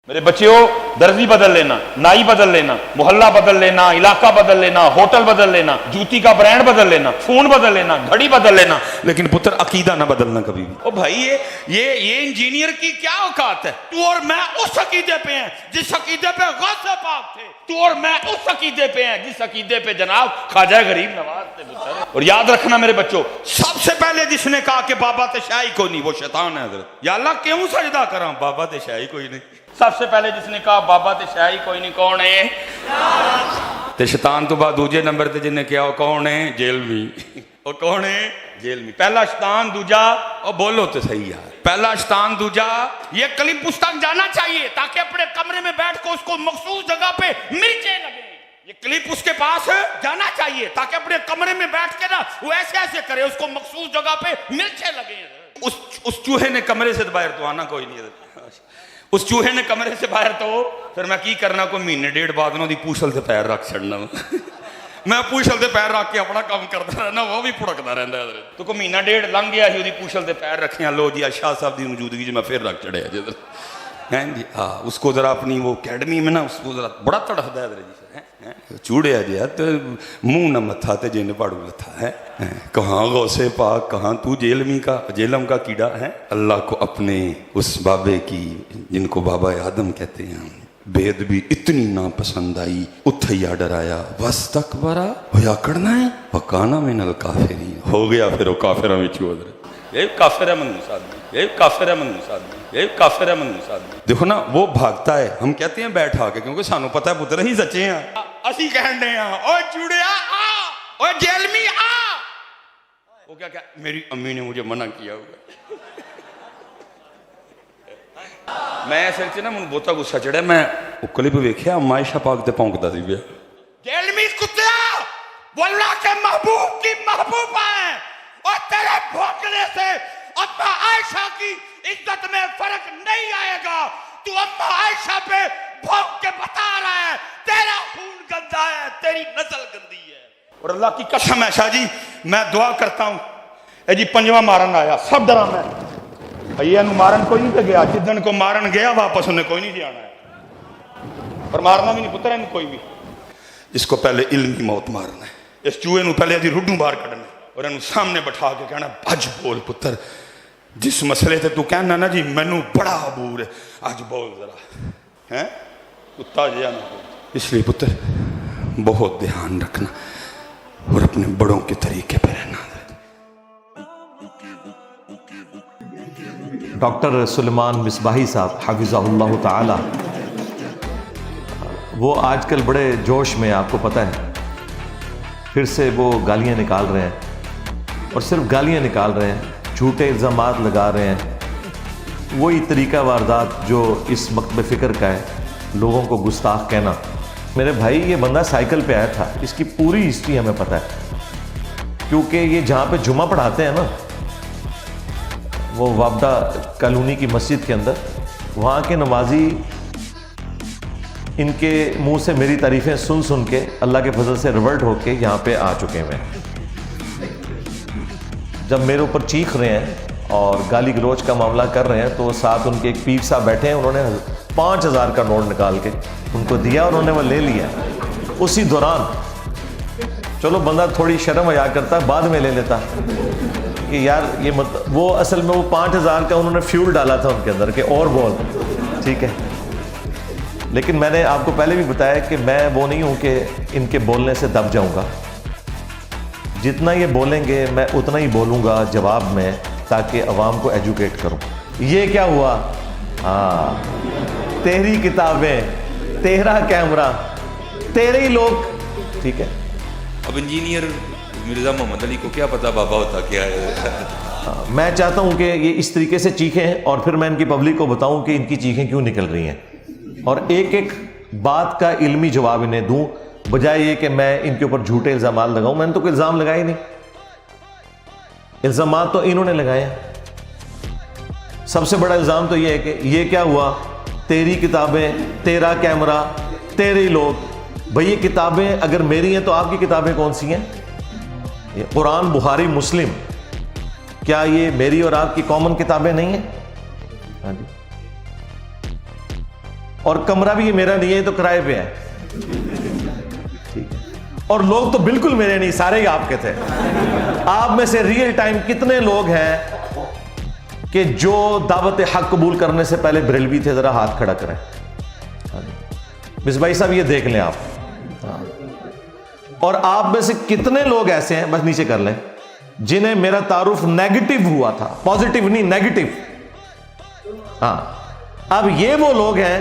میرے بچیوں، درزی بدل لینا، نائی بدل لینا، محلہ بدل لینا، علاقہ بدل لینا، ہوٹل بدل لینا، جوتی کا برانڈ بدل لینا، فون بدل لینا، گھڑی بدل لینا، لیکن پتر عقیدہ نہ بدلنا کبھی بھی۔ او بھائی یہ انجینئر کی کیا اوقات ہے؟ تو اور میں اس عقیدے پہ ہیں جس عقیدے پہ غوث پاک تھے، تو اور میں اس عقیدے پہ ہیں جس عقیدے پہ جناب خواجہ غریب نواز تھے پتر۔ اور یاد رکھنا میرے بچوں، سب سے پہلے جس نے کہا کہ بابا تے شاہی کوئی نہیں، وہ شیطان ہے حضرت۔ یا اللہ کیوں سجدہ کراں، بابا تے شاہی کوئی نہیں۔ سب سے پہلے جس نے کہا بابا تے شاہی کوئی نہیں، کون ہے؟ تے شیطان تو بعد دوجے نمبر تے جن نے کیا، وہ کون ہے؟ جیلوی۔ وہ کون ہے؟ جیلوی۔ پہلا شیطان، دوجا اور بولو تو صحیح یار، پہلا شیطان، دوجا یہ کلپ اس تک جانا چاہیے تاکہ اپنے کمرے میں بیٹھ کے اس کو مخصوص جگہ پہ مرچیں لگیں۔ یہ کلپ اس کے پاس جانا چاہیے تاکہ اپنے کمرے میں بیٹھ کے نا وہ ایسے ایسے کرے، اس کو مخصوص جگہ پہ مرچیں لگیں۔ اس چوہے نے کمرے سے باہر تو آنا کوئی نہیں ہے، اس چوہے نے کمرے سے باہر تو پھر میں کی کرنا، کوئی مہینے ڈیڑھ بعد انہوں دی پوچھل سے پیر رکھ چھڑنا، میں پوچھل سے پیر رکھ کے اپنا کام کرتا رہنا، وہ بھی پھڑکتا رہتا ہے۔ تو کوئی مہینہ ڈیڑھ لنگ گیا ہی، وہ پوچھل سے پیر رکھے، لو جی شاہ صاحب دی موجودگی میں پھر رکھ چڑھے جی اس کو ذرا اپنی وہ اکیڈمی میں نا اس کو ذرا بڑا تڑفدا ہے جی، چوڑیا جی تو منہ نہ متھا تے جن پاڑو لتھا ہے، کہاں غوث پاک، کہاں تو جیلم کا کیڑا ہے۔ اللہ کو اپنے اس بابے کی جن کو بابا آدم کہتے ہیں بے ادبی اتنی ناپسند آئی، اتھیا ڈرایا، واستکبرا ہویا کرنا ہے وکانا من الکافرین، ہو گیا پھر وہ کافراں وچ ادھر یہ کافر ہے منوس آدمی، یہ کافر ہے منوس آدمی، یہ کافر ہے منوس آدمی۔ دیکھو نا وہ بھاگتا ہے، ہم کہتے ہیں بیٹھا کے، کیونکہ سانو پتہ ہے پتر ہی سچے ہیں، اسی کہن دے ہیں اوے چوڑیا آ، اوے جیلمی آ۔ وہ کیا میری امی نے مجھے منع کیا ہوگا، میں اصل چ نا من بہتا غصہ چڑھیا، میں وہ کلپ ویکھیا عائشہ پاک تے پونکدا سی پیا، جیلمی کتیا وہ اللہ کے محبوب کی محبوبہ ہے، اور تیرے بھونکنے سے اما عائشہ کی عزت میں فرق نہیں آئے گا۔ تو اما عائشہ پہ بھونک کے بتا رہا ہے تیرا خون گندا ہے، تیری نسل گندی ہے۔ اور اللہ کی قسم ہے شاہ جی، میں دعا کرتا ہوں، اے جی پنجواں مارن آیا، سب ڈرا میں یہ انو مارن کوئی نہیں پہ گیا، جدن کو مارن گیا واپس انہیں کوئی نہیں جانا ہے، پر مارنا بھی نہیں پتر ہے کوئی بھی۔ اس کو پہلے علمی موت مارنا ہے، اس چوہے نو پہلے دی رڈوں باہر کھڑنا ہے، اور انہوں سامنے بٹھا کے کہنا بھج بول پتر، جس مسئلے تے تو کہنا نا جی مینوں بڑا عبور ہے، آج بول ذرا ہیں کتا جیا نہ ہو۔ اس لیے پتر بہت دھیان رکھنا اور اپنے بڑوں کے طریقے پہ رہنا۔ ڈاکٹر سلیمان مصباحی صاحب حفظہ اللہ تعالی، وہ آج کل بڑے جوش میں، آپ کو پتہ ہے، پھر سے وہ گالیاں نکال رہے ہیں، اور صرف گالیاں نکال رہے ہیں، جھوٹے الزامات لگا رہے ہیں، وہی طریقہ واردات جو اس مکتب فکر کا ہے، لوگوں کو گستاخ کہنا۔ میرے بھائی یہ بندہ سائیکل پہ آیا تھا، اس کی پوری ہسٹری ہمیں پتہ ہے، کیونکہ یہ جہاں پہ جمعہ پڑھاتے ہیں نا، وہ وابڈا کالونی کی مسجد کے اندر، وہاں کے نمازی ان کے منہ سے میری تعریفیں سن سن کے اللہ کے فضل سے ریورٹ ہو کے یہاں پہ آ چکے ہوئے ہیں۔ جب میرے اوپر چیخ رہے ہیں اور گالی گلوچ کا معاملہ کر رہے ہیں تو ساتھ ان کے ایک پیر صاحب بیٹھے ہیں، انہوں نے 5000 کا نوٹ نکال کے ان کو دیا، اور انہوں نے وہ لے لیا۔ اسی دوران چلو بندہ تھوڑی شرم حیا کرتا، بعد میں لے لیتا کہ یار یہ وہ اصل میں وہ 5000 کا انہوں نے فیول ڈالا تھا ان کے اندر کہ اور بول، ٹھیک ہے۔ لیکن میں نے آپ کو پہلے بھی بتایا کہ میں وہ نہیں ہوں کہ ان کے بولنے سے دب جاؤں گا، جتنا یہ بولیں گے میں اتنا ہی بولوں گا جواب میں، تاکہ عوام کو ایجوکیٹ کروں۔ یہ کیا ہوا؟ ہاں، تیری کتابیں، تیرا کیمرہ، تیرے ہی لوگ، ٹھیک ہے۔ اب انجینئر مرزا محمد علی کو کیا پتا بابا ہوتا کیا ہے؟ میں چاہتا ہوں کہ یہ اس طریقے سے چیخیں، اور پھر میں ان کی پبلک کو بتاؤں کہ ان کی چیخیں کیوں نکل رہی ہیں، اور ایک ایک بات کا علمی جواب انہیں دوں، بجائے یہ کہ میں ان کے اوپر جھوٹے الزامات لگاؤں۔ میں نے تو کوئی الزام لگائے ہی نہیں، الزامات تو انہوں نے لگائے ہیں۔ سب سے بڑا الزام تو یہ ہے کہ یہ کیا ہوا؟ تیری کتابیں، تیرا کیمرہ، تیرے ہی لوگ۔ بھئی یہ کتابیں اگر میری ہیں تو آپ کی کتابیں کون سی ہیں؟ یہ قرآن، بخاری، مسلم، کیا یہ میری اور آپ کی کامن کتابیں نہیں ہیں؟ ہاں جی۔ اور کمرہ بھی یہ میرا نہیں ہے، یہ تو کرائے پہ ہے، اور لوگ تو بالکل میرے نہیں، سارے ہی آپ کے تھے۔ آپ میں سے ریئل ٹائم کتنے لوگ ہیں کہ جو دعوت حق قبول کرنے سے پہلے بریلوی تھے؟ ذرا ہاتھ کھڑا کریں۔ مصباحی صاحب یہ دیکھ لیں آپ۔ اور آپ میں سے کتنے لوگ ایسے ہیں، بس نیچے کر لیں، جنہیں میرا تعارف نیگیٹو ہوا تھا، پازیٹیو نہیں، نیگیٹو۔ ہاں، اب یہ وہ لوگ ہیں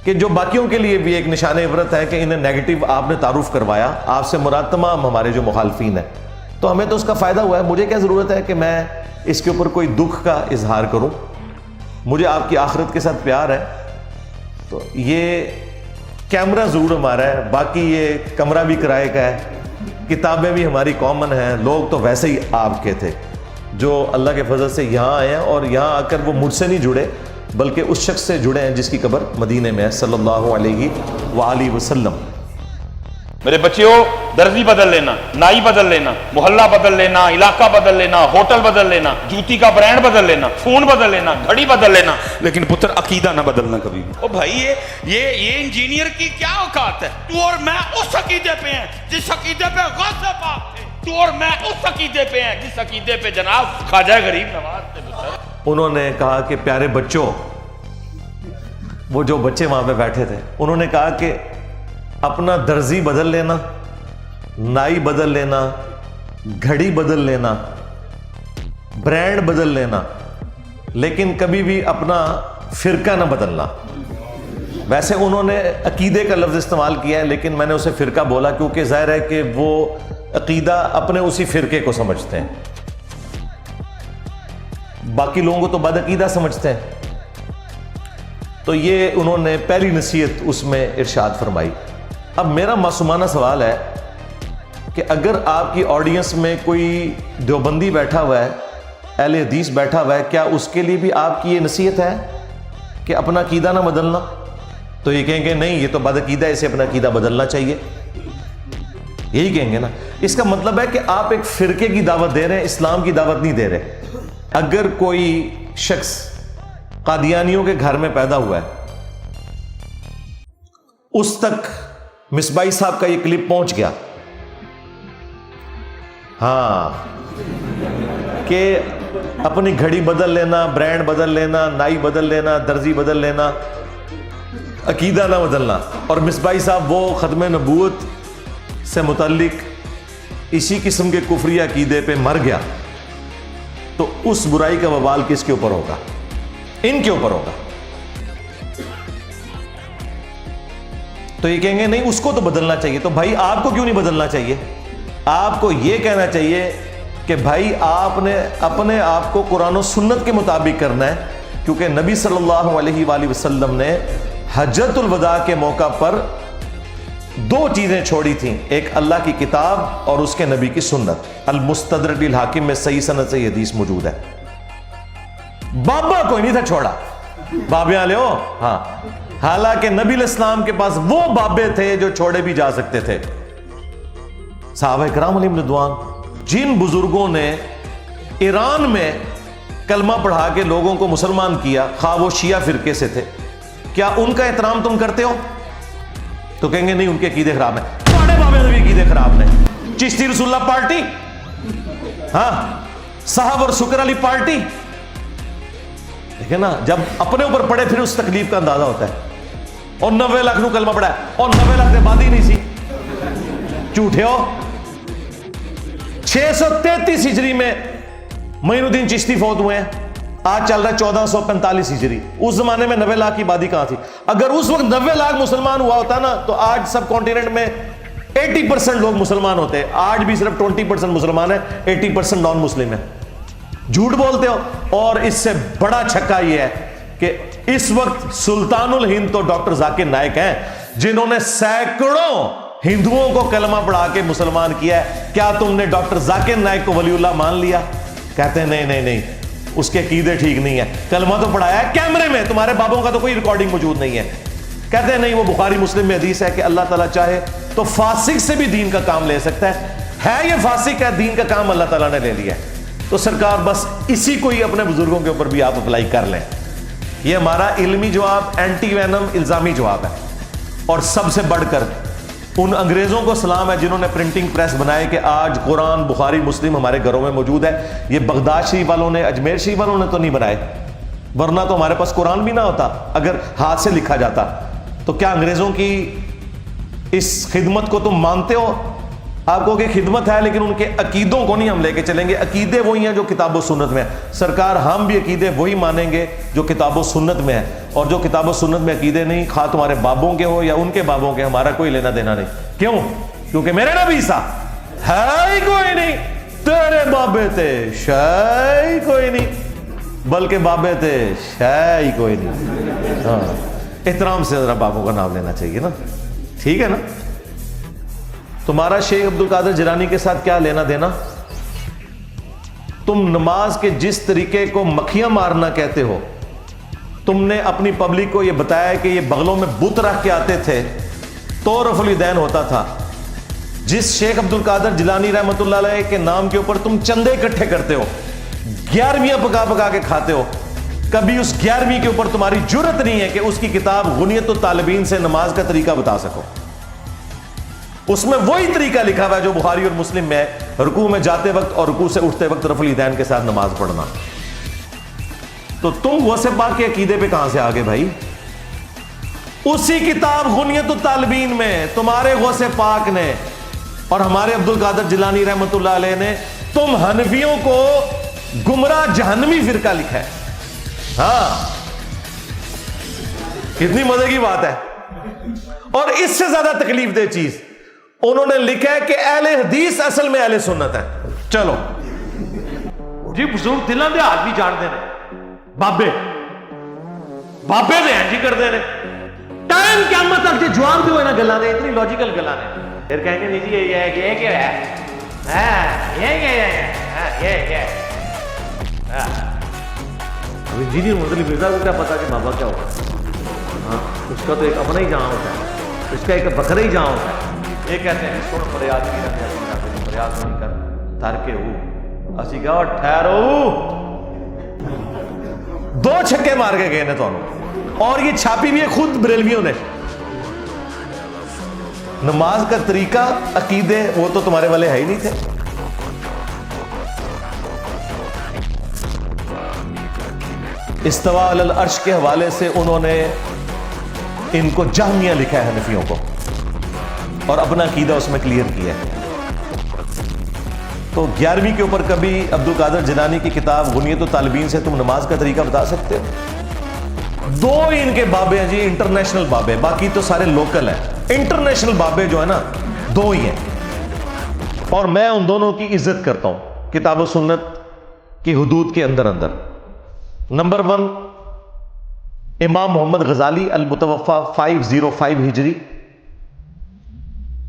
کہ جو باقیوں کے لیے بھی ایک نشان عبرت ہے کہ انہیں نیگیٹو آپ نے تعارف کروایا۔ آپ سے مراد تمام ہمارے جو مخالفین ہیں، تو ہمیں تو اس کا فائدہ ہوا ہے۔ مجھے کیا ضرورت ہے کہ میں اس کے اوپر کوئی دکھ کا اظہار کروں؟ مجھے آپ کی آخرت کے ساتھ پیار ہے، تو یہ کیمرہ ضرور ہمارا ہے، باقی یہ کمرہ بھی کرائے کا ہے، کتابیں بھی ہماری کامن ہیں، لوگ تو ویسے ہی آپ کے تھے جو اللہ کے فضل سے یہاں آئے ہیں، اور یہاں آ کر وہ مجھ سے نہیں جڑے بلکہ اس شخص سے جڑے ہیں جس کی قبر مدینے میں ہے، صلی اللہ علیہ وآلہ وسلم۔ میرے بچیوں، درزی بدل لینا، نائی بدل لینا، محلہ بدل لینا، علاقہ بدل لینا، ہوٹل بدل لینا، جوتی کا برانڈ بدل لینا، فون بدل لینا، گھڑی بدل لینا، لیکن پتر عقیدہ نہ بدلنا کبھی بھی۔ او بھائی یہ انجینئر کی کیا اوقات ہے؟ تو اور میں اس عقیدے پہ ہیں جس عقیدے پہ غوث پاک تھے، تو اور میں اس عقیدے پہ ہیں جس عقیدے پہ جناب خواجہ غریب نواز تھے۔ انہوں نے کہا کہ پیارے بچوں، وہ جو بچے وہاں پہ بیٹھے تھے، انہوں نے کہا کہ اپنا درزی بدل لینا، نائی بدل لینا، گھڑی بدل لینا، برانڈ بدل لینا، لیکن کبھی بھی اپنا فرقہ نہ بدلنا۔ ویسے انہوں نے عقیدے کا لفظ استعمال کیا ہے، لیکن میں نے اسے فرقہ بولا کیونکہ ظاہر ہے کہ وہ عقیدہ اپنے اسی فرقے کو سمجھتے ہیں، باقی لوگوں کو تو بد عقیدہ سمجھتے ہیں۔ تو یہ انہوں نے پہلی نصیحت اس میں ارشاد فرمائی۔ اب میرا معصومانہ سوال ہے کہ اگر آپ کی آڈینس میں کوئی دیوبندی بیٹھا ہوا ہے، اہل حدیث بیٹھا ہوا ہے، کیا اس کے لیے بھی آپ کی یہ نصیحت ہے کہ اپنا عقیدہ نہ بدلنا؟ تو یہ کہیں گے نہیں، یہ تو بد عقیدہ ہے، اسے اپنا عقیدہ بدلنا چاہیے، یہی کہیں گے نا۔ اس کا مطلب ہے کہ آپ ایک فرقے کی دعوت دے رہے ہیں، اسلام کی دعوت نہیں دے رہے۔ اگر کوئی شخص قادیانیوں کے گھر میں پیدا ہوا ہے، اس تک مصباحی صاحب کا یہ کلپ پہنچ گیا، ہاں، کہ اپنی گھڑی بدل لینا، برانڈ بدل لینا، نائی بدل لینا، درزی بدل لینا، عقیدہ نہ بدلنا، اور مصباحی صاحب وہ ختم نبوت سے متعلق اسی قسم کے کفری عقیدے پہ مر گیا، تو اس برائی کا وبال کس کے اوپر ہوگا؟ ان کے اوپر ہوگا۔ تو یہ کہیں گے نہیں، اس کو تو بدلنا چاہیے۔ تو بھائی آپ کو کیوں نہیں بدلنا چاہیے؟ آپ کو یہ کہنا چاہیے کہ بھائی آپ نے اپنے آپ کو قرآن و سنت کے مطابق کرنا ہے، کیونکہ نبی صلی اللہ علیہ وآلہ وسلم نے حجۃ الوداع کے موقع پر دو چیزیں چھوڑی تھیں، ایک اللہ کی کتاب اور اس کے نبی کی سنت۔ المستدرک للحاکم میں صحیح سند سے یہ حدیث موجود ہے۔ بابا کوئی نہیں تھا چھوڑا، بابے والے ہو، ہاں، حالانکہ نبی علیہ السلام کے پاس وہ بابے تھے جو چھوڑے بھی جا سکتے تھے۔ صحابہ کرام علیہم رضوان، جن بزرگوں نے ایران میں کلمہ پڑھا کے لوگوں کو مسلمان کیا، خواہ وہ شیعہ فرقے سے تھے، کیا ان کا احترام تم کرتے ہو؟ تو کہیں گے نہیں، ان کے عقیدے خراب ہیں۔ تمہارے بابے میں بھی عقیدے خراب ہیں۔ چشتی رسول اللہ پارٹی، ہاں، صاحب اور سکر علی پارٹی، دیکھیں نا، جب اپنے اوپر پڑے پھر اس تکلیف کا اندازہ ہوتا ہے۔ اور 90 لاکھ نو کلمہ پڑھا ہے، اور 90 لاکھ نے بات ہی نہیں سی، جھوٹے ہو۔ 633 ہجری میں معین الدین چشتی فوت ہوئے ہیں، آج چل رہا ہے 1445 ہجری۔ اس زمانے میں 90 لاکھ کی آبادی کہاں تھی؟ اگر اس وقت 90 لاکھ مسلمان ہوا ہوتا نا تو آج سب کانٹیننٹ میں 80% لوگ مسلمان ہوتے۔ آج بھی صرف 20% مسلمان ہیں، 80% نان مسلم ہیں۔ جھوٹ بولتے ہو۔ اور اس سے بڑا چھکا یہ ہے کہ اس وقت سلطان الہند تو ڈاکٹر ذاکر نائک ہیں، جنہوں نے سینکڑوں ہندوؤں کو کلمہ پڑھا کے مسلمان کیا ہے۔ کیا تم نے ڈاکٹر ذاکر نائک کو ولی اللہ مان لیا؟ کہتے ہیں نہیں نہیں نہیں، اس کے عقیدے ٹھیک نہیں ہے، کلمہ تو پڑھایا ہے کیمرے میں، تمہارے بابوں کا تو کوئی ریکارڈنگ موجود نہیں ہے۔ کہتے ہیں نہیں، وہ بخاری مسلم میں حدیث ہے کہ اللہ تعالیٰ چاہے تو فاسق سے بھی دین کا کام لے سکتا ہے یہ فاسق ہے، دین کا کام اللہ تعالیٰ نے لے لیا ہے۔ تو سرکار بس اسی کو ہی اپنے بزرگوں کے اوپر بھی آپ اپلائی کر لیں۔ یہ ہمارا علمی جواب، اینٹی وینم الزامی جواب ہے. اور سب سے بڑھ کر ان انگریزوں کو سلام ہے جنہوں نے پرنٹنگ پریس بنائے کہ آج قرآن، بخاری، مسلم ہمارے گھروں میں موجود ہے. یہ بغداد شریف والوں نے، اجمیر شریف والوں نے تو نہیں بنائے، ورنہ تو ہمارے پاس قرآن بھی نہ ہوتا اگر ہاتھ سے لکھا جاتا. تو کیا انگریزوں کی اس خدمت کو تم مانتے ہو؟ آپ کو کہ خدمت ہے، لیکن ان کے عقیدوں کو نہیں ہم لے کے چلیں گے. عقیدے وہی ہیں جو کتاب و سنت میں ہے. سرکار ہم بھی عقیدے وہی مانیں گے جو کتاب و سنت میں ہے، اور جو کتاب و سنت میں عقیدے نہیں، خواہ تمہارے بابوں کے ہو یا ان کے بابوں کے، ہمارا کوئی لینا دینا نہیں. کیوں؟ کیونکہ میرے نبی سا ہے ہی کوئی نہیں، تیرے بابے تھے شے ہی کوئی نہیں، بلکہ بابے تھے شے ہی کوئی نہیں. ہاں، احترام سے ذرا بابوں کا نام لینا چاہیے نا، ٹھیک ہے نا. تمہارا شیخ عبد القادر جیلانی کے ساتھ کیا لینا دینا؟ تم نماز کے جس طریقے کو مکھیاں مارنا کہتے ہو، تم نے اپنی پبلک کو یہ بتایا کہ یہ بغلوں میں بت رکھ کے آتے تھے تو رفع الیدین ہوتا تھا. جس شیخ عبد القادر جیلانی رحمۃ اللہ علیہ کے نام کے اوپر تم چندے اکٹھے کرتے ہو، 11ویں پکا پکا کے کھاتے ہو، کبھی اس 11ویں کے اوپر تمہاری جرت نہیں ہے کہ اس کی کتاب غنیت الطالبین سے نماز کا طریقہ بتا سکو. اس میں وہی طریقہ لکھا ہوا ہے جو بخاری اور مسلم میں ہے، رکوع میں جاتے وقت اور رکوع سے اٹھتے وقت رفع الیدین کے ساتھ نماز پڑھنا. تو تم غوث پاک کے عقیدے پہ کہاں سے آگے بھائی؟ اسی کتاب غنیت الطالبین میں تمہارے غوث پاک نے اور ہمارے عبد القادر جیلانی رحمۃ اللہ علیہ نے تم حنفیوں کو گمراہ جہنمی فرقہ لکھا ہے. ہاں، کتنی مزے کی بات ہے. اور اس سے زیادہ تکلیف دہ چیز انہوں نے لکھا ہے کہ اہل حدیث اصل میں اہل سنت ہے. چلو جی، بزرگ دلوں دے حال بھی جان دے بابے بابے دے ہیں جی کرتے ہیں ٹائم قیامت تک جی جواب دے ہوئے نا گلاں نے، اتنی لاجیکل گلاں نے. پھر کہیں گے نہیں جی یہ کیا ہے، اب انجینئر مدلی مرزا کو کیا پتا کہ بابا کیا ہوگا؟ ہاں، اس کا تو ایک اپنا ہی جہاں ہوتا ہے، اس کا ایک بکرا ہی جہاں ہوتا ہے. یہ کہتے ہیں سن فریاد کی رکھے، فریاد نہیں کر تر کے ہو. اسی کہا ٹھہرو، 2 چھکے مار کے گئے نے تو، اور یہ چھاپی بھی ہے خود بریلویوں نے. نماز کا طریقہ، عقیدے وہ تو تمہارے والے ہے ہی نہیں تھے. استوا علی العرش کے حوالے سے انہوں نے ان کو جہمیہ لکھا ہے حنفیوں کو، اور اپنا عقیدہ اس میں کلیئر کیا ہے. تو 11ویں کے اوپر کبھی عبد القادر جیلانی کی کتاب غنیت الطالبین سے تم نماز کا طریقہ بتا سکتے ہو؟ 2 ہی ان کے بابے ہیں جی، انٹرنیشنل بابے، باقی تو سارے لوکل ہیں. انٹرنیشنل بابے جو ہے نا 2 ہی ہیں، اور میں ان دونوں کی عزت کرتا ہوں کتاب و سنت کی حدود کے اندر. نمبر 1 امام محمد غزالی المتوفی 505 ہجری،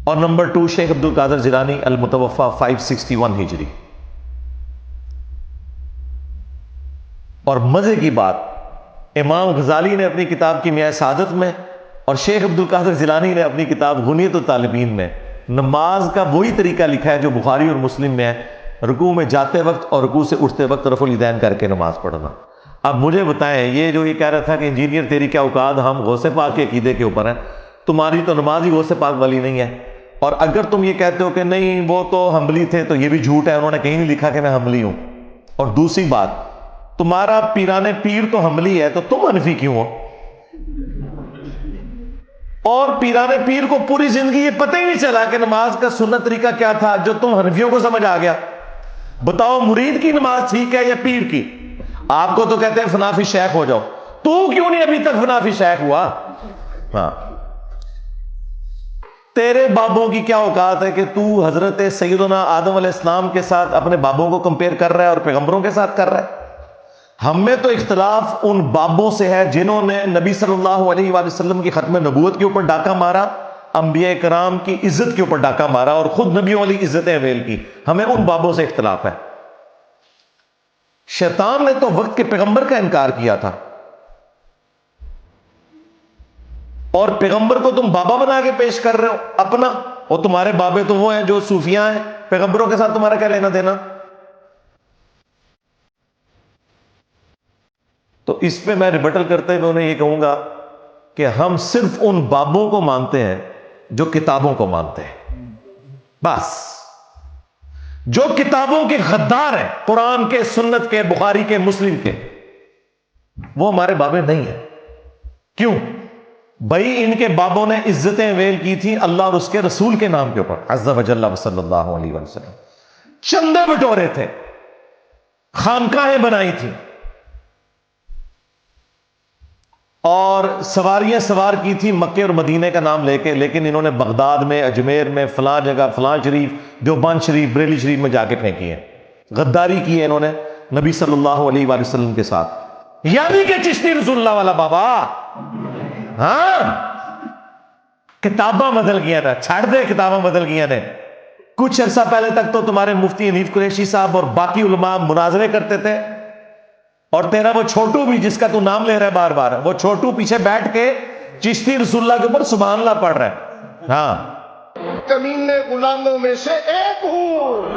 اور نمبر 2 شیخ عبد القادر جیلانی المتوفی 561 ہجری. اور مزے کی بات، امام غزالی نے اپنی کتاب کیمیاء سعادت میں اور شیخ عبد القادر جیلانی نے اپنی کتاب غنیت الطالبین میں نماز کا وہی طریقہ لکھا ہے جو بخاری اور مسلم میں ہے، رکوع میں جاتے وقت اور رکوع سے اٹھتے وقت رفع الیدین کر کے نماز پڑھنا. اب مجھے بتائیں، یہ جو یہ کہہ رہا تھا کہ انجینئر تیری کیا اوقات، ہم غوث پاک کے عقیدے کے اوپر ہیں، تمہاری تو نماز ہی غوث پاک والی نہیں ہے. اور اگر تم یہ کہتے ہو کہ نہیں وہ تو حنبلی تھے، تو یہ بھی جھوٹ ہے، انہوں نے کہیں نہیں لکھا کہ میں حنبلی ہوں. اور دوسری بات، تمہارا پیران پیر تو حنبلی ہے، تو تم حنفی کیوں ہو؟ اور پیران پیر کو پوری زندگی یہ پتہ ہی نہیں چلا کہ نماز کا سنت طریقہ کیا تھا جو تم حنفیوں کو سمجھ آ گیا. بتاؤ مرید کی نماز ٹھیک ہے یا پیر کی؟ آپ کو تو کہتے ہیں فنافی شیخ ہو جاؤ، تو کیوں نہیں ابھی تک فنافی شیخ ہوا؟ ہاں، تیرے بابوں کی کیا اوقات ہے کہ تو حضرت سیدنا آدم علیہ السلام کے ساتھ اپنے بابوں کو کمپیئر کر رہا ہے اور پیغمبروں کے ساتھ کر رہا ہے؟ ہم میں تو اختلاف ان بابوں سے ہے جنہوں نے نبی صلی اللہ علیہ وآلہ وسلم کی ختم نبوت کے اوپر ڈاکہ مارا، انبیاء کرام کی عزت کے اوپر ڈاکہ مارا اور خود نبیوں والی عزتیں اویل کی. ہمیں ان بابوں سے اختلاف ہے. شیطان نے تو وقت کے پیغمبر کا انکار کیا تھا، اور پیغمبر کو تم بابا بنا کے پیش کر رہے ہو اپنا، اور تمہارے بابے تو وہ ہیں جو صوفیاء ہیں، پیغمبروں کے ساتھ تمہارا کیا لینا دینا؟ تو اس پہ میں ریبٹل کرتے ہوئے انہیں یہ کہوں گا کہ ہم صرف ان بابوں کو مانتے ہیں جو کتابوں کو مانتے ہیں، بس۔ جو کتابوں کے غدار ہیں، قرآن کے، سنت کے، بخاری کے، مسلم کے، وہ ہمارے بابے نہیں ہیں۔ کیوں؟ بھائی ان کے بابوں نے عزتیں ویل کی تھی اللہ اور اس کے رسول کے نام کے اوپر، عز و جل و صلی اللہ علیہ وسلم، چندے بٹورے تھے، خانقاہیں بنائی تھی، اور سواریاں سوار کی تھی مکے اور مدینے کا نام لے کے، لیکن انہوں نے بغداد میں، اجمیر میں، فلاں جگہ، فلاں شریف، دیوبند شریف، بریلی شریف میں جا کے پھینکی ہے، غداری کی ہے انہوں نے نبی صلی اللہ علیہ وآلہ وسلم کے ساتھ۔ یعنی کہ چشتی رسول اللہ والا بابا، ہاں کتاباں بدل گیا نا، چھاڑ دے کتاباں بدل گیا نے۔ کچھ عرصہ پہلے تک تو تمہارے مفتی حنیف قریشی صاحب اور باقی علماء مناظرے کرتے تھے، اور تیرا وہ چھوٹو بھی جس کا تو نام لے رہا ہے بار بار، وہ چھوٹو پیچھے بیٹھ کے چشتی رسول اللہ کے اوپر سبحان اللہ پڑھ رہا ہے۔ ہاں، کمینے غلاموں میں سے ایک ہوں۔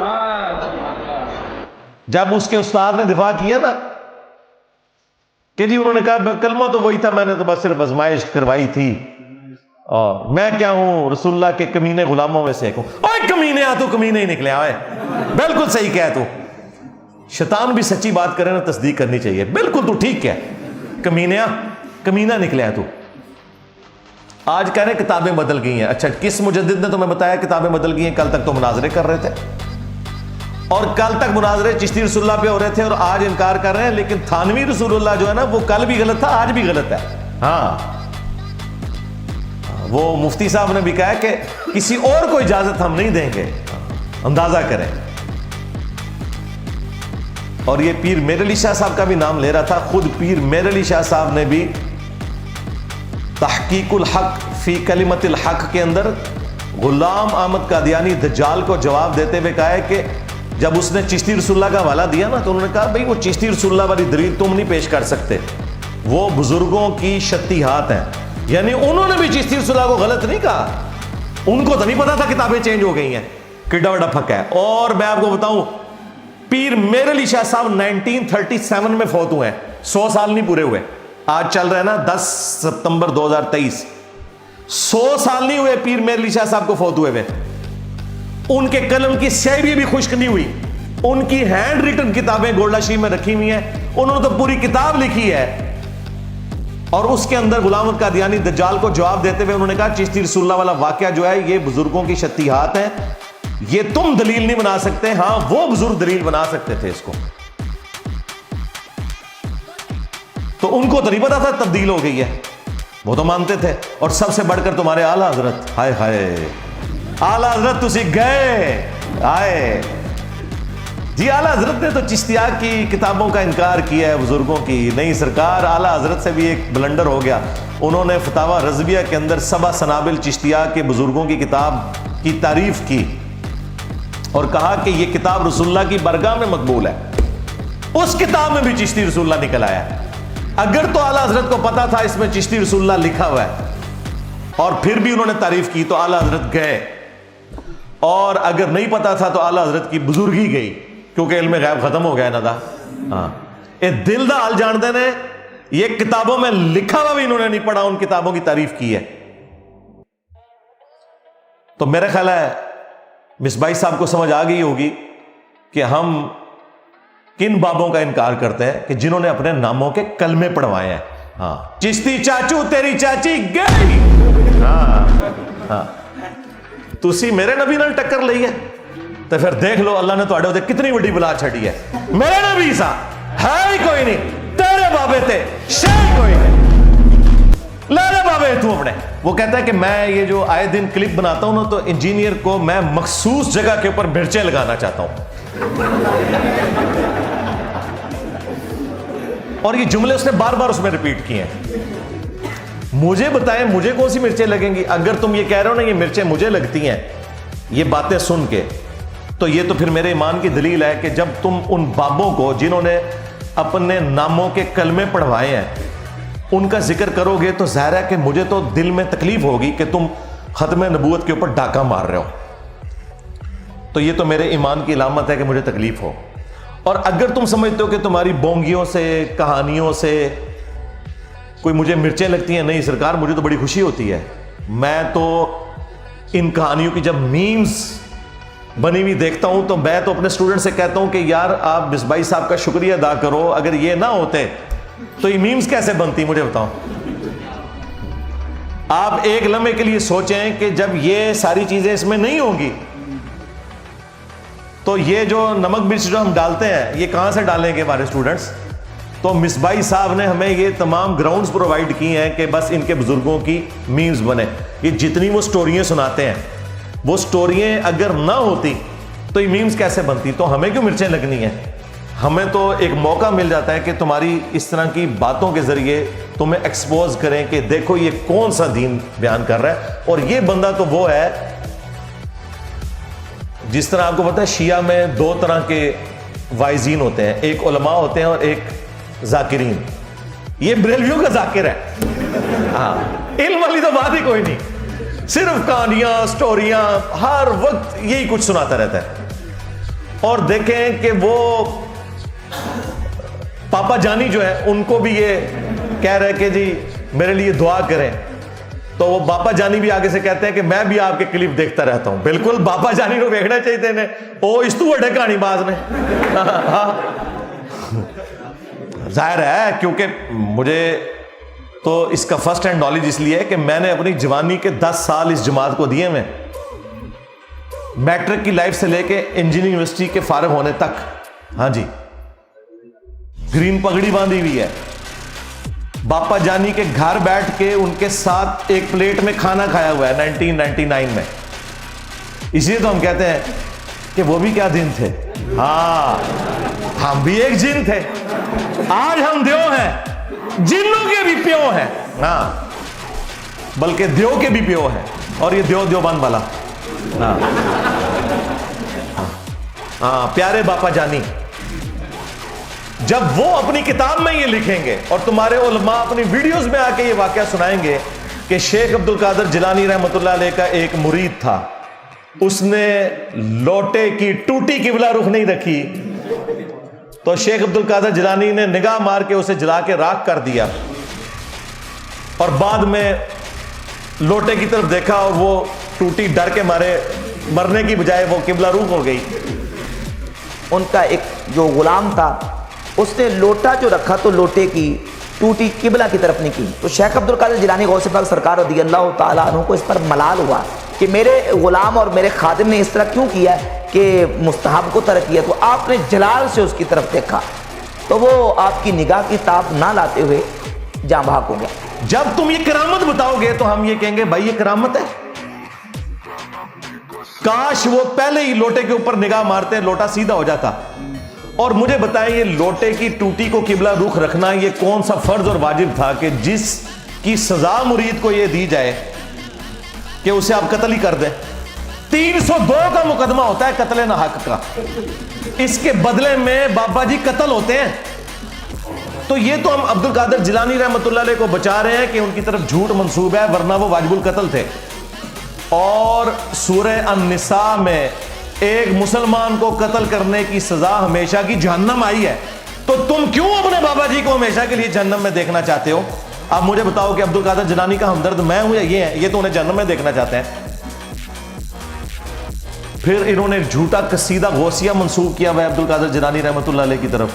جب اس کے استاد نے دفاع کیا نا کہ جی انہوں نے کہا کلمہ تو وہی تھا، میں نے تو بس صرف آزمائش کروائی تھی، اور میں کیا ہوں، رسول اللہ کے کمینے غلاموں میں سے ایک ہوں۔ اوے کمینے، آ تو کمینے ہی نکلے آئے، بالکل صحیح کہہ تو۔ شیطان بھی سچی بات کرے نا تصدیق کرنی چاہیے، بالکل تو ٹھیک ہے، کمینہ نکلے تو۔ آج کہہ رہے ہیں کتابیں بدل گئی ہیں۔ اچھا، کس مجدد نے تمہیں بتایا کتابیں بدل گئی ہیں؟ کل تک تو مناظرے کر رہے تھے، اور کل تک مناظرے چشتی رسول اللہ پہ ہو رہے تھے، اور آج انکار کر رہے ہیں۔ لیکن تھانوی رسول اللہ جو ہے نا، وہ کل بھی غلط تھا، آج بھی غلط ہے۔ ہاں، وہ مفتی صاحب نے بھی کہا کہ کسی اور کو اجازت ہم نہیں دیں گے، اندازہ کریں۔ اور یہ پیر میر علی شاہ صاحب کا بھی نام لے رہا تھا، خود پیر میر علی شاہ صاحب نے بھی تحقیق الحق فی کلمت الحق کے اندر غلام احمد قادیانی دجال کو جواب دیتے ہوئے کہا ہے کہ جب اس نے چشتی رسول اللہ کا حوالہ دیا نا، تو انہوں نے کہا بھئی وہ چشتی رسول اللہ والی دلیل تم نہیں پیش کر سکتے، وہ بزرگوں کی شتیہات ہیں۔ یعنی انہوں نے بھی چشتی رسول اللہ کو غلط نہیں کہا، ان کو تو نہیں پتا تھا کتابیں چینج ہو گئی ہیں، کڈا وڈا پھکا ہے۔ اور میں آپ کو بتاؤں، پیر میر علی شاہ صاحب 1937 میں فوت ہوئے ہیں، 100 سال نہیں پورے ہوئے۔ آج چل رہے ہیں نا 10 ستمبر 2023، 100 سال نہیں ہوئے پیر میر علی شاہ صاحب کو فوت ہوئے ہوئے۔ ان کے قلم کی سیاہی بھی خشک نہیں ہوئی، ان کی ہینڈ ریٹن کتابیں گولڈا شریف میں رکھی ہوئی ہیں، انہوں نے تو پوری کتاب لکھی ہے۔ اور اس کے اندر غلام احمد قادیانی دجال کو جواب دیتے ہوئے انہوں نے کہا چشتی رسول اللہ والا واقعہ جو ہے یہ بزرگوں کی شتیہات ہیں، یہ تم دلیل نہیں بنا سکتے، ہاں وہ بزرگ دلیل بنا سکتے تھے اس کو۔ تو ان کو تو نہیں پتا تھا تبدیل ہو گئی ہے، وہ تو مانتے تھے۔ اور سب سے بڑھ کر تمہارے اعلیٰ حضرت، ہائے ہائے اعلیٰ حضرت تسی گئے آئے جی، اعلیٰ حضرت نے تو چشتیہ کی کتابوں کا انکار کیا ہے، بزرگوں کی نہیں۔ سرکار اعلیٰ حضرت سے بھی ایک بلنڈر ہو گیا، انہوں نے فتاوی رضویہ کے اندر سبع سنابل چشتیہ کے بزرگوں کی کتاب کی تعریف کی اور کہا کہ یہ کتاب رسول اللہ کی برگاہ میں مقبول ہے۔ اس کتاب میں بھی چشتی رسول اللہ نکل آیا ہے۔ اگر تو اعلیٰ حضرت کو پتا تھا اس میں چشتی رسول اللہ لکھا ہوا ہے اور پھر بھی انہوں نے تعریف کی، تو اعلیٰ حضرت گئے، اور اگر نہیں پتا تھا تو اعلیٰ حضرت کی بزرگی گئی، کیونکہ علم غیب ختم ہو گیا نا دا۔ ہاں، یہ دل دا حال جانتے نے، یہ کتابوں میں لکھا ہوا بھی انہوں نے نہیں پڑھا، ان کتابوں کی تعریف کی ہے۔ تو میرا خیال ہے مصباحی صاحب کو سمجھ آ گئی ہوگی کہ ہم کن بابوں کا انکار کرتے ہیں کہ جنہوں نے اپنے ناموں کے کلمے پڑھوائے ہیں۔ ہاں، چشتی چاچو تیری چاچی گئی، ہاں ہاں، تسی میرے نبی نال ٹکر لئی ہے تو پھر دیکھ لو اللہ نے تواڈے تے کتنی بڑی بلا چھڑی ہے۔ میرے نبی سا ہے ہی کوئی نہیں، تیرے بابے تے شے کوئی نہیں، لے لے بابے تو اپنے۔ وہ کہتا ہے کہ میں یہ جو آئے دن کلپ بناتا ہوں نا، تو انجینئر کو میں مخصوص جگہ کے اوپر مرچیں لگانا چاہتا ہوں، اور یہ جملے اس نے بار بار اس میں ریپیٹ کیے ہیں۔ مجھے بتائیں مجھے کون سی مرچیں لگیں گی؟ اگر تم یہ کہہ رہے ہو نا یہ مرچیں مجھے لگتی ہیں یہ باتیں سن کے، تو یہ تو پھر میرے ایمان کی دلیل ہے کہ جب تم ان بابوں کو جنہوں نے اپنے ناموں کے کلمے پڑھوائے ہیں ان کا ذکر کرو گے، تو ظاہر ہے کہ مجھے تو دل میں تکلیف ہوگی کہ تم ختم نبوت کے اوپر ڈاکہ مار رہے ہو۔ تو یہ تو میرے ایمان کی علامت ہے کہ مجھے تکلیف ہو۔ اور اگر تم سمجھتے ہو کہ تمہاری بونگیوں سے کہانیوں سے کوئی مجھے مرچیں لگتی ہیں، نہیں سرکار، مجھے تو بڑی خوشی ہوتی ہے. میں تو ان کہانیوں کی جب میمز بنی ہوئی دیکھتا ہوں تو میں تو اپنے اسٹوڈنٹ سے کہتا ہوں کہ یار آپ مصباحی صاحب کا شکریہ ادا کرو، اگر یہ نہ ہوتے تو یہ میمز کیسے بنتی، مجھے بتاؤ. آپ ایک لمحے کے لیے سوچیں کہ جب یہ ساری چیزیں اس میں نہیں ہوں گی تو یہ جو نمک مرچ جو ہم ڈالتے ہیں یہ کہاں سے ڈالیں گے ہمارے اسٹوڈنٹس؟ تو مصباحی صاحب نے ہمیں یہ تمام گراؤنڈز پرووائڈ کی ہیں کہ بس ان کے بزرگوں کی میمز بنے. یہ جتنی وہ سٹوریاں سناتے ہیں وہ سٹوریاں اگر نہ ہوتی تو یہ میمز کیسے بنتی؟ تو ہمیں کیوں مرچیں لگنی ہیں؟ ہمیں تو ایک موقع مل جاتا ہے کہ تمہاری اس طرح کی باتوں کے ذریعے تمہیں ایکسپوز کریں کہ دیکھو یہ کون سا دین بیان کر رہا ہے. اور یہ بندہ تو وہ ہے، جس طرح آپ کو پتا ہے شیعہ میں دو طرح کے وائزین ہوتے ہیں، ایک علماء ہوتے ہیں اور ایک ذاکرین. یہ بریلویوں کا ذاکر ہے. ہاں، علم والی تو بات ہی کوئی نہیں، صرف کہانیاں سٹوریاں ہر وقت یہی کچھ سناتا رہتا ہے. اور دیکھیں کہ وہ پاپا جانی جو ہے ان کو بھی یہ کہہ رہے کہ جی میرے لیے دعا کریں، تو وہ باپا جانی بھی آگے سے کہتے ہیں کہ میں بھی آپ کے کلپ دیکھتا رہتا ہوں. بالکل باپا جانی کو دیکھنا چاہیے نے وہ اس تو بڑے کہانی باز نے. ظاہر ہے کیونکہ مجھے تو اس کا فرسٹ ہینڈ نالج اس لیے ہے کہ میں نے اپنی جوانی کے 10 سال اس جماعت کو دیے میں، میٹرک کی لائف سے لے کے انجینئرنگ یونیورسٹی کے فارغ ہونے تک. ہاں جی، گرین پگڑی باندھی ہوئی ہے. باپا جانی کے گھر بیٹھ کے ان کے ساتھ ایک پلیٹ میں کھانا کھایا ہوا ہے 1999 میں. اسی لیے تو ہم کہتے ہیں کہ وہ بھی کیا دن تھے. ہاں، ہم بھی ایک جن تھے. آج ہم دیو ہیں، جنوں کے بھی پیو ہیں. ہاں، بلکہ دیو کے بھی پیو ہیں. اور یہ دیو دیوبند والا. ہاں، پیارے باپا جانی جب وہ اپنی کتاب میں یہ لکھیں گے اور تمہارے علماء اپنی ویڈیوز میں آ کے یہ واقعہ سنائیں گے کہ شیخ عبد القادر جیلانی رحمۃ اللہ علیہ کا ایک مرید تھا، اس نے لوٹے کی ٹوٹی قبلہ رخ نہیں رکھی تو شیخ عبد القادر جیلانی نے نگاہ مار کے اسے جلا کے راکھ کر دیا، اور بعد میں لوٹے کی طرف دیکھا اور وہ ٹوٹی ڈر کے مارے مرنے کی بجائے وہ قبلہ رخ ہو گئی. ان کا ایک جو غلام تھا اس نے لوٹا جو رکھا تو لوٹے کی ٹوٹی قبلہ کی طرف نہیں کی. تو شیخ عبد القادر جیلانی غوث پاک سرکار رضی اللہ تعالیٰ عنہ کو اس پر ملال ہوا کہ میرے غلام اور میرے خادم نے اس طرح کیوں کیا کہ مستحب کو ترک کیا. تو آپ نے جلال سے اس کی طرف دیکھا تو وہ آپ کی نگاہ کی تاب نہ لاتے ہوئے جاں بحق ہو گیا. جب تم یہ کرامت بتاؤ گے تو ہم یہ کہیں گے بھائی یہ کرامت ہے. کاش وہ پہلے ہی لوٹے کے اوپر نگاہ مارتے لوٹا سیدھا ہو جاتا. اور مجھے بتائیں یہ لوٹے کی ٹوٹی کو قبلہ رخ رکھنا یہ کون سا فرض اور واجب تھا کہ جس کی سزا مرید کو یہ دی جائے کہ اسے آپ قتل ہی کر دیں. 302 کا مقدمہ ہوتا ہے قتل ناحق کا، اس کے بدلے میں بابا جی قتل ہوتے ہیں. تو یہ تو ہم عبد القادر جیلانی رحمۃ اللہ علیہ کو بچا رہے ہیں کہ ان کی طرف جھوٹ منسوب ہے، ورنہ وہ واجب القتل تھے. اور سورہ النساء میں ایک مسلمان کو قتل کرنے کی سزا ہمیشہ کی جہنم آئی ہے. تو تم کیوں اپنے بابا جی کو ہمیشہ کے لیے جہنم میں دیکھنا چاہتے ہو؟ اب مجھے بتاؤ کہ عبد القادر جیلانی کا ہمدرد میں ہوں یا یہ ہے؟ یہ تو انہیں جہنم میں دیکھنا چاہتے ہیں. پھر انہوں نے جھوٹا قصیدہ غوثیہ منسوب کیا ہوا ہے عبد القادر جیلانی رحمۃ اللہ علیہ کی طرف.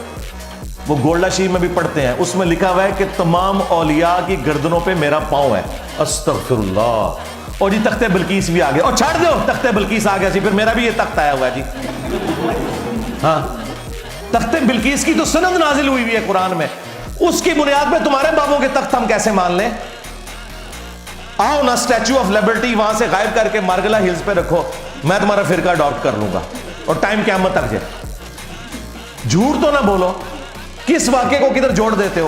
وہ گولڈا شریف میں بھی پڑھتے ہیں، اس میں لکھا ہوا ہے کہ تمام اولیاء کی گردنوں پہ میرا پاؤں ہے. استغفر اللہ. اور جی تخت بلقیس بھی آ گیا، اور چھاڑ دو تخت بلقیس آ گیا جی، پھر میرا بھی یہ تخت آیا ہوا ہے جی. ہاں، تخت بلقیس کی تو سند نازل ہوئی ہوئی ہے قرآن میں، اس کی بنیاد پہ تمہارے بابوں کے تخت ہم کیسے مان لیں؟ آؤ نا اسٹیچو آف لبرٹی وہاں سے غائب کر کے مارگلا ہلز پہ رکھو، میں تمہارا فرقہ اڈاپٹ کر لوں گا اور ٹائم قیامت تک جائے. جھوٹ تو نہ بولو، کس واقعے کو کدھر جوڑ دیتے ہو؟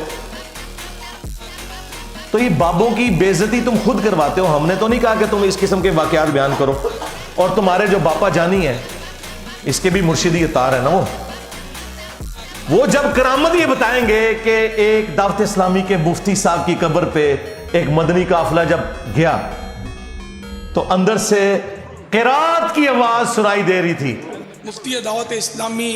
تو یہ بابوں کی بے عزتی تم خود کرواتے ہو. ہم نے تو نہیں کہا کہ تم اس قسم کے واقعات بیان کرو. اور تمہارے جو باپا جانی ہیں اس کے بھی مرشدی اطار ہے نا، وہ جب کرامت یہ بتائیں گے کہ ایک دعوت اسلامی کے مفتی صاحب کی قبر پہ ایک مدنی قافلہ جب گیا تو اندر سے قرات کی آواز سنائی دے رہی تھی. مفتی دعوت اسلامی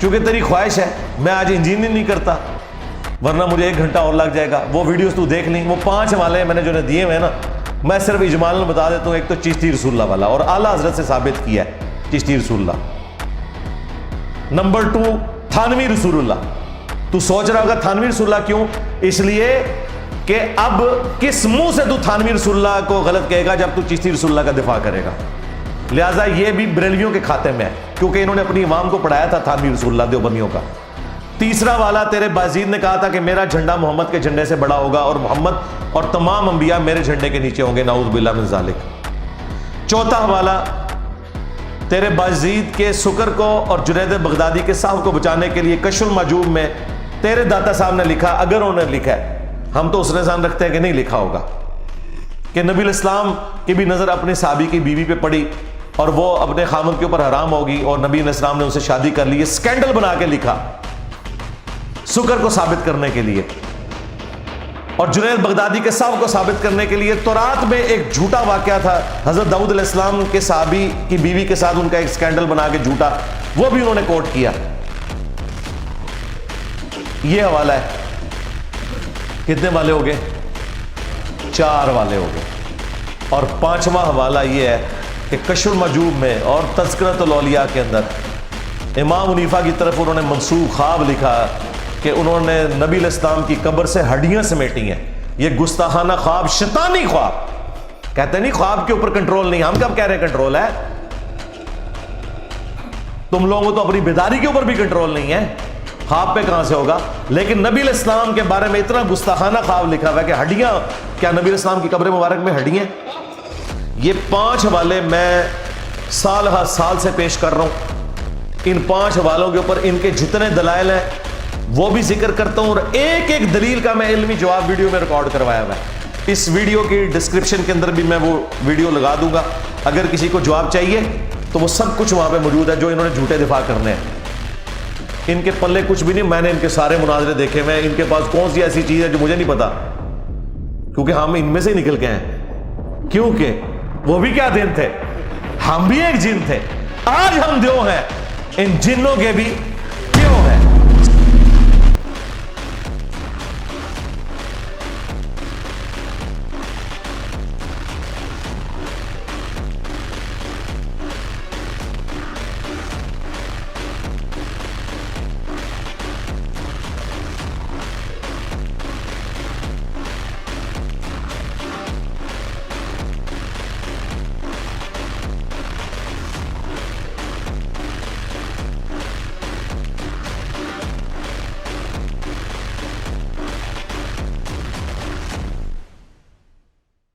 چونکہ تیری خواہش ہے میں آج انجینئر نہیں کرتا ورنہ مجھے 1 گھنٹہ اور لگ جائے گا. وہ ویڈیوز تو دیکھ لیں, وہ 5 حوالے ہیں میں نے جو دیے ہوئے ہیں نا, میں صرف اجمالاً بتا دیتا ہوں. ایک تو چشتی رسول اللہ والا, اور اعلیٰ حضرت سے ثابت کیا ہے چشتی رسول اللہ. نمبر 2 تھانوی رسول اللہ. تو سوچ رہا ہوگا تھانوی رسول اللہ کیوں؟ اس لیے کہ اب کس منہ سے تو تھانوی رسول اللہ کو غلط کہے گا جب تو چشتی رسول اللہ کا دفاع کرے گا. لہٰذا یہ بھی بریلویوں کے کھاتے میں ہے, کیونکہ انہوں نے اپنی عوام کو پڑھایا تھا تھانوی رسول اللہ دیوبندیوں کا. تیسرا والا تیرے بازید نے کہا تھا کہ میرا جھنڈا محمد کے جھنڈے سے بڑا ہوگا اور محمد اور تمام انبیاء میرے جھنڈے کے نیچے ہوں گے, نعوذ باللہ من ذالک. چوتھا حوالہ تیرے بازید کے سکر کو اور جنید بغدادی کے صاحب کو بچانے کے لیے کشف المحجوب میں تیرے داتا صاحب نے لکھا, اگر انہوں نے لکھا ہے, ہم تو اس نظام رکھتے ہیں کہ نہیں لکھا ہوگا, کہ نبی الاسلام کی بھی نظر اپنے صحابی کی بیوی پہ پڑی اور وہ اپنے خامد کے اوپر حرام ہوگی اور نبی علیہ السلام نے اسے شادی کر لی. یہ سکینڈل بنا کے لکھا سکر کو ثابت کرنے کے لیے, اور جنید بغدادی کے صاحب کو ثابت کرنے کے لیے. تورات میں ایک جھوٹا واقعہ تھا حضرت داؤد علیہ السلام کے صحابی کی بیوی کے ساتھ ان کا ایک سکینڈل بنا کے جھوٹا, وہ بھی انہوں نے کوٹ کیا. یہ حوالہ ہے. کتنے والے ہو گئے؟ 4 والے ہو گئے. اور 5واں حوالہ یہ ہے کہ کشف المحجوب میں اور تذکرۃ الاولیاء کے اندر امام حنیفہ کی طرف انہوں نے منسوخ خواب لکھا کہ انہوں نے نبی علیہ السلام کی قبر سے ہڈیاں سمیٹی ہیں. یہ گستاخانہ خواب, شیطانی خواب. کہتے نہیں خواب کے اوپر کنٹرول نہیں, ہم کب کہہ رہے ہیں کنٹرول ہے؟ تم لوگوں کو تو اپنی بیداری کے اوپر بھی کنٹرول نہیں ہے, خواب پہ کہاں سے ہوگا؟ لیکن نبی علیہ السلام کے بارے میں اتنا گستاخانہ خواب لکھا ہوا ہے کہ ہڈیاں, کیا نبی علیہ السلام کی قبر مبارک میں ہڈیاں؟ یہ 5 حوالے میں سال ہر سال سے پیش کر رہا ہوں. ان 5 حوالوں کے اوپر ان کے جتنے دلائل ہیں وہ بھی ذکر کرتا ہوں, اور ایک ایک دلیل کا میں علمی جواب ویڈیو میں ریکارڈ کروایا ہوا ہے. اس ویڈیو کی ڈسکرپشن کے اندر بھی میں وہ ویڈیو لگا دوں گا, اگر کسی کو جواب چاہیے تو وہ سب کچھ وہاں پہ موجود ہے جو انہوں نے جھوٹے دفاع کرنے ہیں. ان کے پلے کچھ بھی نہیں, میں نے ان کے سارے مناظرے دیکھے ہوئے ہیں. ان کے پاس کون سی ایسی چیز ہے جو مجھے نہیں پتا, کیونکہ ہم ان میں سے ہی نکل کے ہیں. کیونکہ وہ بھی کیا دن تھے, ہم بھی ایک جن تھے. آج ہم دیو ہیں, ان جنوں کے بھی کیوں ہیں.